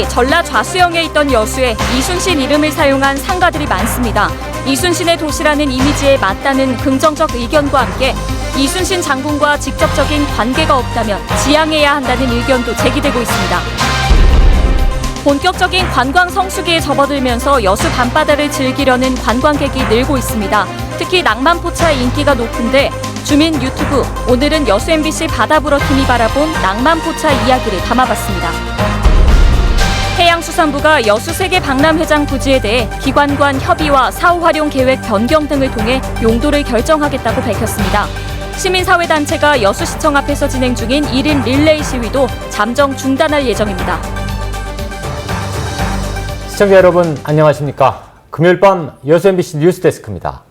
당시 전라 좌수영에 있던 여수에 이순신 이름을 사용한 상가들이 많습니다. 이순신의 도시라는 이미지에 맞다는 긍정적 의견과 함께 이순신 장군과 직접적인 관계가 없다면 지양해야 한다는 의견도 제기되고 있습니다. 본격적인 관광 성수기에 접어들면서 여수 밤바다를 즐기려는 관광객이 늘고 있습니다. 특히 낭만포차의 인기가 높은데 주민 유튜브 오늘은 여수 MBC 바다불어 팀이 바라본 낭만포차 이야기를 담아봤습니다. 해양수산부가 여수 세계 박람회장 부지에 대해 기관 간 협의와 사후 활용 계획 변경 등을 통해 용도를 결정하겠다고 밝혔습니다. 시민사회단체가 여수시청 앞에서 진행 중인 1인 릴레이 시위도 잠정 중단할 예정입니다. 시청자 여러분 안녕하십니까? 금요일 밤 여수 MBC 뉴스데스크입니다.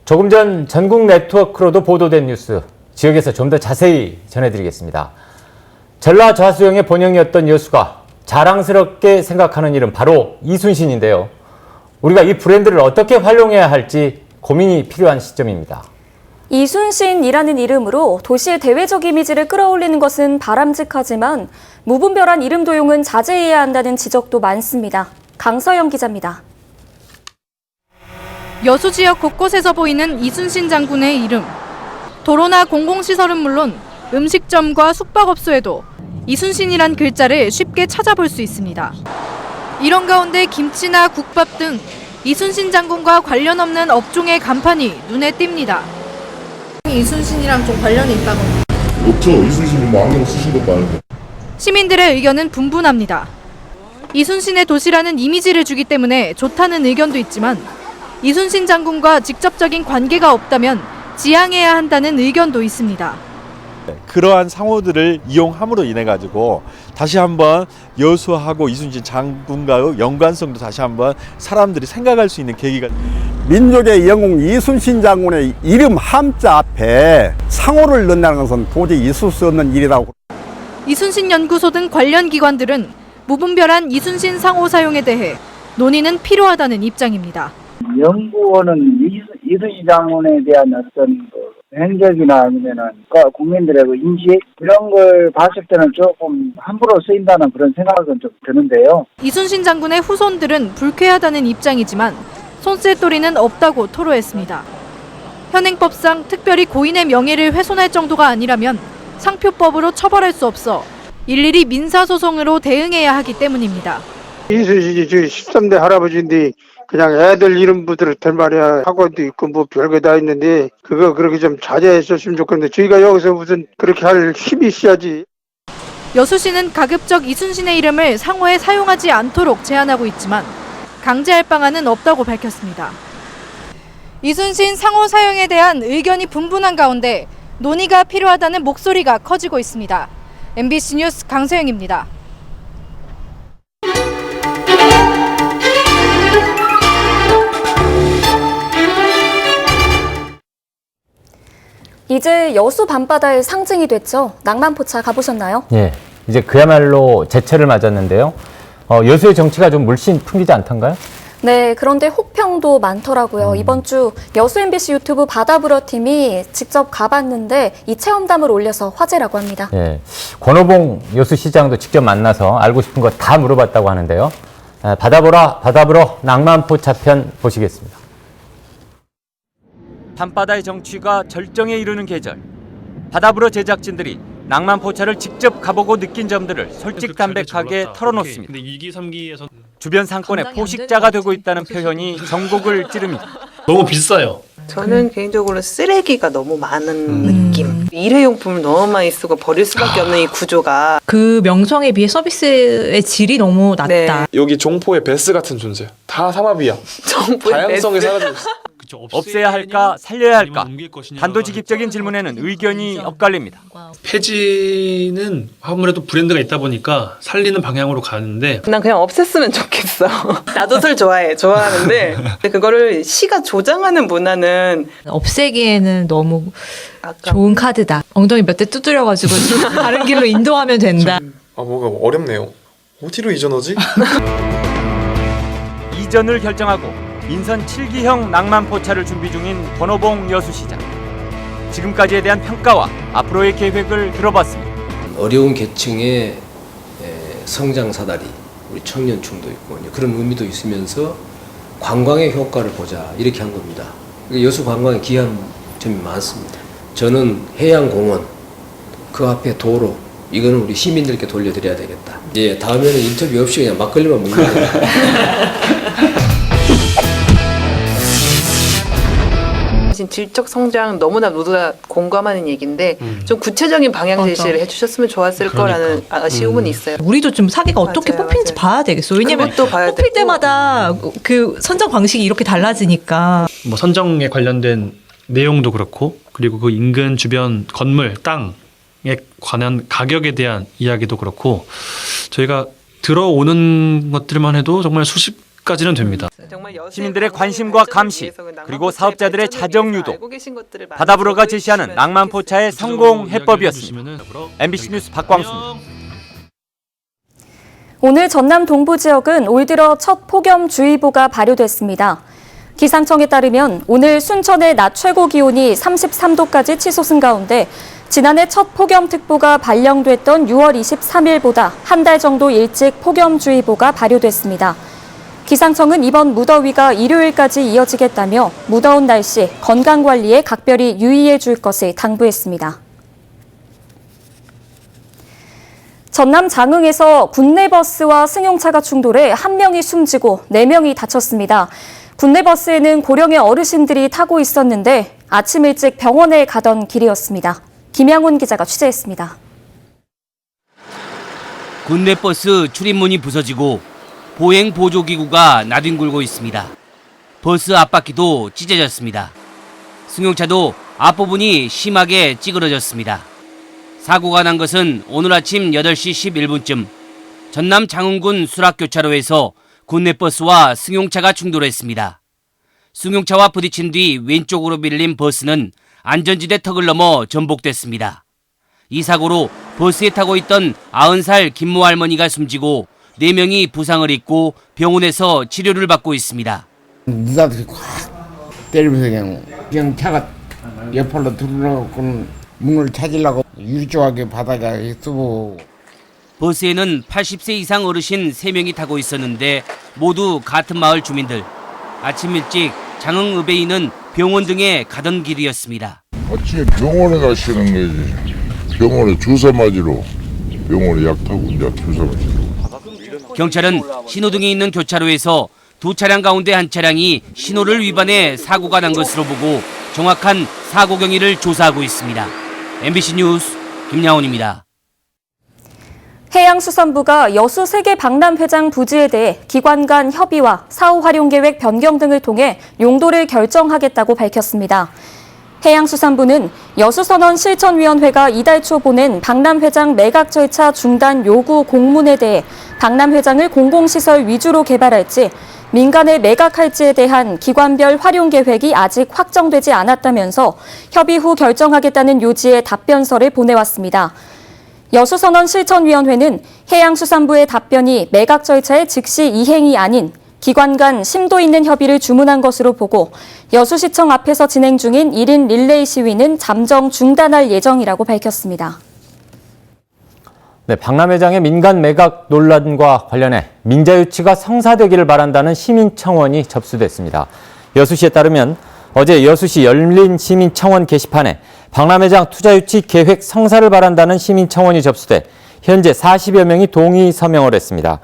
조금 전 전국 네트워크로도 보도된 뉴스, 지역에서 좀 더 자세히 전해드리겠습니다. 전라 좌수영의 본영이었던 여수가 자랑스럽게 생각하는 이름 바로 이순신인데요. 우리가 이 브랜드를 어떻게 활용해야 할지 고민이 필요한 시점입니다. 이순신이라는 이름으로 도시의 대외적 이미지를 끌어올리는 것은 바람직하지만 무분별한 이름 도용은 자제해야 한다는 지적도 많습니다. 강서영 기자입니다. 여수 지역 곳곳에서 보이는 이순신 장군의 이름. 도로나 공공시설은 물론 음식점과 숙박업소에도 이순신이란 글자를 쉽게 찾아볼 수 있습니다. 이런 가운데 김치나 국밥 등 이순신 장군과 관련 없는 업종의 간판이 눈에 띕니다. 이순신이랑 좀 관련이 있다고. 없죠. 이순신이 뭐 안경 쓰신 것도 아니고. 시민들의 의견은 분분합니다. 이순신의 도시라는 이미지를 주기 때문에 좋다는 의견도 있지만 이순신 장군과 직접적인 관계가 없다면 지양해야 한다는 의견도 있습니다. 그러한 상호들을 이용함으로 인해 가지고 다시 한번 여수하고 이순신 장군과의 연관성도 다시 한번 사람들이 생각할 수 있는 계기가. 민족의 영웅 이순신 장군의 이름 함자 앞에 상호를 넣는다는 것은 도저히 있을 수 없는 일이라고. 이순신 연구소 등 관련 기관들은 무분별한 이순신 상호 사용에 대해 논의는 필요하다는 입장입니다. 연구원은 이순신 장군에 대한 어떤 행적이나 아니면은 국민들의 인식 이런 걸 봤을 때는 조금 함부로 쓰인다는 그런 생각은 좀 드는데요. 이순신 장군의 후손들은 불쾌하다는 입장이지만 손쇳돌이는 없다고 토로했습니다. 현행법상 특별히 고인의 명예를 훼손할 정도가 아니라면 상표법으로 처벌할 수 없어 일일이 민사소송으로 대응해야 하기 때문입니다. 이순신이 저희 13대 할아버지인데 그냥 애들 이름부터 될 말이야. 학원도 있고 뭐 별거 다 있는데 그거 그렇게 좀 자제했었으면 좋겠는데 저희가 여기서 무슨 그렇게 할 힘이 있어야지. 여수시는 가급적 이순신의 이름을 상호에 사용하지 않도록 제한하고 있지만 강제할 방안은 없다고 밝혔습니다. 이순신 상호 사용에 대한 의견이 분분한 가운데 논의가 필요하다는 목소리가 커지고 있습니다. MBC 뉴스 강서영입니다. 이제 여수 밤바다의 상징이 됐죠. 낭만포차 가보셨나요? 예, 이제 그야말로 제철을 맞았는데요. 여수의 정치가 좀 물씬 풍기지 않던가요? 네, 그런데 혹평도 많더라고요. 이번 주 여수 MBC 유튜브 바다불어 팀이 직접 가봤는데 이 체험담을 올려서 화제라고 합니다. 예, 권오봉 여수시장도 직접 만나서 알고 싶은 거 다 물어봤다고 하는데요. 바다불어 낭만포차 편 보시겠습니다. 밤바다의 정취가 절정에 이르는 계절, 바다불어 제작진들이 낭만포차를 직접 가보고 느낀 점들을 솔직담백하게 털어놓습니다. 주변 상권의 포식자가 되고 있다는 표현이 전곡을 찌릅니다. 너무 비싸요. 저는 개인적으로 쓰레기가 너무 많은 느낌. 일회용품을 너무 많이 쓰고 버릴 수밖에 없는 이 구조가. 그 명성에 비해 서비스의 질이 너무 낮다. 네. 여기 종포의 베스 같은 존재. 다 삼합이야. 다양성이 사라졌어. 없애야 할까 살려야 할까 단도직입적인 질문에는 의견이 엇갈립니다. 폐지는 아무래도 브랜드가 있다 보니까 살리는 방향으로 가는데 난 그냥 없앴으면 좋겠어. 나도 술 좋아하는데 그거를 시가 조장하는 문화는 없애기에는 너무 좋은 카드다. 엉덩이 몇 대 두드려가지고 다른 길로 인도하면 된다. 뭐가 어렵네요. 어디로 이전하지? 이전을 결정하고 인선 7기형 낭만포차를 준비 중인 권오봉 여수시장. 지금까지에 대한 평가와 앞으로의 계획을 들어봤습니다. 어려운 계층의 성장 사다리, 우리 청년층도 있고 그런 의미도 있으면서 관광의 효과를 보자 이렇게 한 겁니다. 여수 관광에 기여한 점이 많습니다. 저는 해양공원, 그 앞에 도로, 이거는 우리 시민들께 돌려드려야 되겠다. 예, 다음에는 인터뷰 없이 그냥 막걸리만 먹는 거예요. 질적 성장 너무나 모두가 공감하는 얘기인데 좀 구체적인 방향 제시를 해주셨으면 좋았을 거라는 아쉬움은 있어요. 우리도 좀 사기가 어떻게 뽑히는지 봐야 되겠어. 왜냐면 뽑힐 때마다 그 선정 방식이 이렇게 달라지니까. 뭐 선정에 관련된 내용도 그렇고 그리고 그 인근 주변 건물, 땅에 관한 가격에 대한 이야기도 그렇고 저희가 들어오는 것들만 해도 정말 수십 까지는 됩니다. 시민들의 관심과 감시 그리고 사업자들의 자정 유도, 바다브로가 제시하는 낭만포차의 성공 해법이었습니다. MBC 뉴스 박광수입니다. 오늘 전남 동부 지역은 올 들어 첫 폭염주의보가 발효됐습니다. 기상청에 따르면 오늘 순천의 낮 최고 기온이 33도까지 치솟은 가운데 지난해 첫 폭염특보가 발령됐던 6월 23일보다 한 달 정도 일찍 폭염주의보가 발효됐습니다. 기상청은 이번 무더위가 일요일까지 이어지겠다며 무더운 날씨, 건강관리에 각별히 유의해 줄 것을 당부했습니다. 전남 장흥에서 군내버스와 승용차가 충돌해 1명이 숨지고 4명이 다쳤습니다. 군내버스에는 고령의 어르신들이 타고 있었는데 아침 일찍 병원에 가던 길이었습니다. 김양훈 기자가 취재했습니다. 군내버스 출입문이 부서지고 보행 보조기구가 나뒹굴고 있습니다. 버스 앞바퀴도 찢어졌습니다. 승용차도 앞부분이 심하게 찌그러졌습니다. 사고가 난 것은 오늘 아침 8시 11분쯤 전남 장흥군 수락교차로에서 군내버스와 승용차가 충돌했습니다. 승용차와 부딪힌 뒤 왼쪽으로 밀린 버스는 안전지대 턱을 넘어 전복됐습니다. 이 사고로 버스에 타고 있던 90살 김모 할머니가 숨지고 4명이 부상을 입고 병원에서 치료를 받고 있습니다. 누다들이 꽉 때리면서 그냥 차가 옆으로 들어가고 문을 찾으려고 일조하게 바닥에 쓰고. 버스에는 80세 이상 어르신 3명이 타고 있었는데 모두 같은 마을 주민들. 아침 일찍 장흥의뢰인은 병원 등에 가던 길이었습니다. 아침에 병원에 가시는 거지. 병원에 주사 맞으러 병원에 약 타고 이제 주사 맞으러. 경찰은 신호등이 있는 교차로에서 두 차량 가운데 한 차량이 신호를 위반해 사고가 난 것으로 보고 정확한 사고 경위를 조사하고 있습니다. MBC 뉴스 김양훈입니다. 해양수산부가 여수 세계 박람회장 부지에 대해 기관 간 협의와 사후 활용 계획 변경 등을 통해 용도를 결정하겠다고 밝혔습니다. 해양수산부는 여수선언 실천위원회가 이달 초 보낸 박람회장 매각 절차 중단 요구 공문에 대해 박람회장을 공공시설 위주로 개발할지 민간에 매각할지에 대한 기관별 활용 계획이 아직 확정되지 않았다면서 협의 후 결정하겠다는 요지의 답변서를 보내왔습니다. 여수선언 실천위원회는 해양수산부의 답변이 매각 절차의 즉시 이행이 아닌 기관 간 심도 있는 협의를 주문한 것으로 보고 여수시청 앞에서 진행 중인 1인 릴레이 시위는 잠정 중단할 예정이라고 밝혔습니다. 네, 박람회장의 민간 매각 논란과 관련해 민자유치가 성사되기를 바란다는 시민청원이 접수됐습니다. 여수시에 따르면 어제 여수시 열린시민청원 게시판에 박람회장 투자유치 계획 성사를 바란다는 시민청원이 접수돼 현재 40여 명이 동의 서명을 했습니다.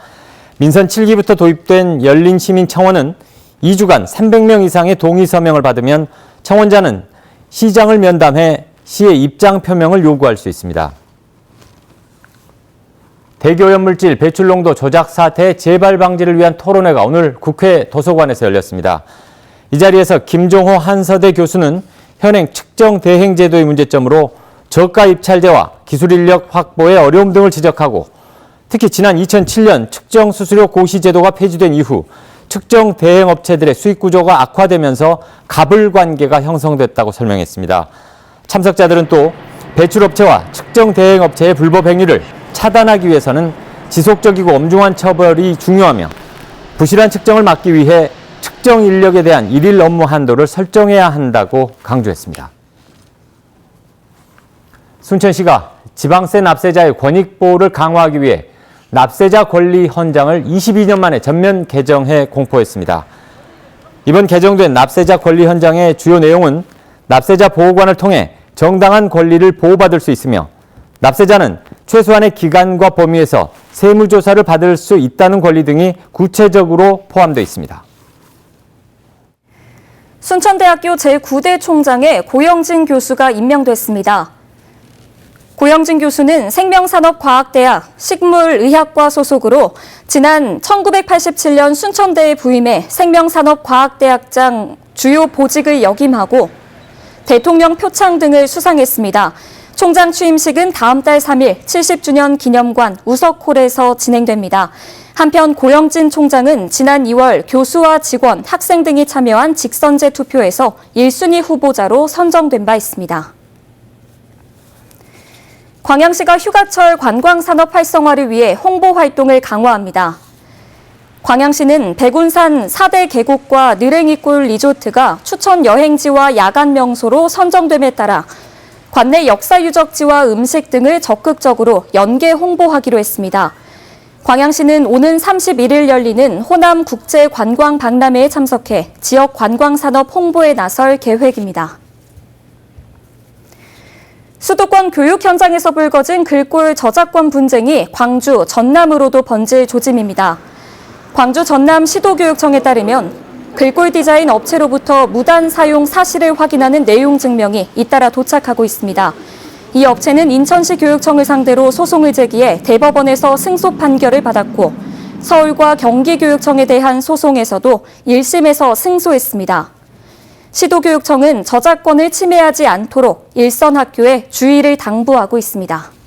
민선 7기부터 도입된 열린시민청원은 2주간 300명 이상의 동의 서명을 받으면 청원자는 시장을 면담해 시의 입장 표명을 요구할 수 있습니다. 대기오염물질 배출농도 조작 사태 재발 방지를 위한 토론회가 오늘 국회 도서관에서 열렸습니다. 이 자리에서 김종호 한서대 교수는 현행 측정 대행 제도의 문제점으로 저가 입찰제와 기술 인력 확보의 어려움 등을 지적하고 특히 지난 2007년 측정 수수료 고시 제도가 폐지된 이후 측정 대행 업체들의 수익 구조가 악화되면서 갑을 관계가 형성됐다고 설명했습니다. 참석자들은 또 배출업체와 측정 대행 업체의 불법 행위를 차단하기 위해서는 지속적이고 엄중한 처벌이 중요하며 부실한 측정을 막기 위해 측정 인력에 대한 일일 업무 한도를 설정해야 한다고 강조했습니다. 순천시가 지방세 납세자의 권익 보호를 강화하기 위해 납세자 권리 헌장을 22년 만에 전면 개정해 공포했습니다. 이번 개정된 납세자 권리 헌장의 주요 내용은 납세자 보호관을 통해 정당한 권리를 보호받을 수 있으며 납세자는 최소한의 기간과 범위에서 세무조사를 받을 수 있다는 권리 등이 구체적으로 포함되어 있습니다. 순천대학교 제9대 총장에 고영진 교수가 임명됐습니다. 고영진 교수는 생명산업과학대학 식물의학과 소속으로 지난 1987년 순천대에 부임해 생명산업과학대학장 주요 보직을 역임하고 대통령 표창 등을 수상했습니다. 총장 취임식은 다음 달 3일 70주년 기념관 우석홀에서 진행됩니다. 한편 고영진 총장은 지난 2월 교수와 직원, 학생 등이 참여한 직선제 투표에서 1순위 후보자로 선정된 바 있습니다. 광양시가 휴가철 관광산업 활성화를 위해 홍보 활동을 강화합니다. 광양시는 백운산 4대 계곡과 느랭이골 리조트가 추천 여행지와 야간 명소로 선정됨에 따라 관내 역사유적지와 음식 등을 적극적으로 연계 홍보하기로 했습니다. 광양시는 오는 31일 열리는 호남 국제관광박람회에 참석해 지역 관광산업 홍보에 나설 계획입니다. 수도권 교육 현장에서 불거진 글꼴 저작권 분쟁이 광주, 전남으로도 번질 조짐입니다. 광주 전남 시도교육청에 따르면 글꼴 디자인 업체로부터 무단 사용 사실을 확인하는 내용 증명이 잇따라 도착하고 있습니다. 이 업체는 인천시 교육청을 상대로 소송을 제기해 대법원에서 승소 판결을 받았고 서울과 경기교육청에 대한 소송에서도 1심에서 승소했습니다. 시도교육청은 저작권을 침해하지 않도록 일선 학교에 주의를 당부하고 있습니다.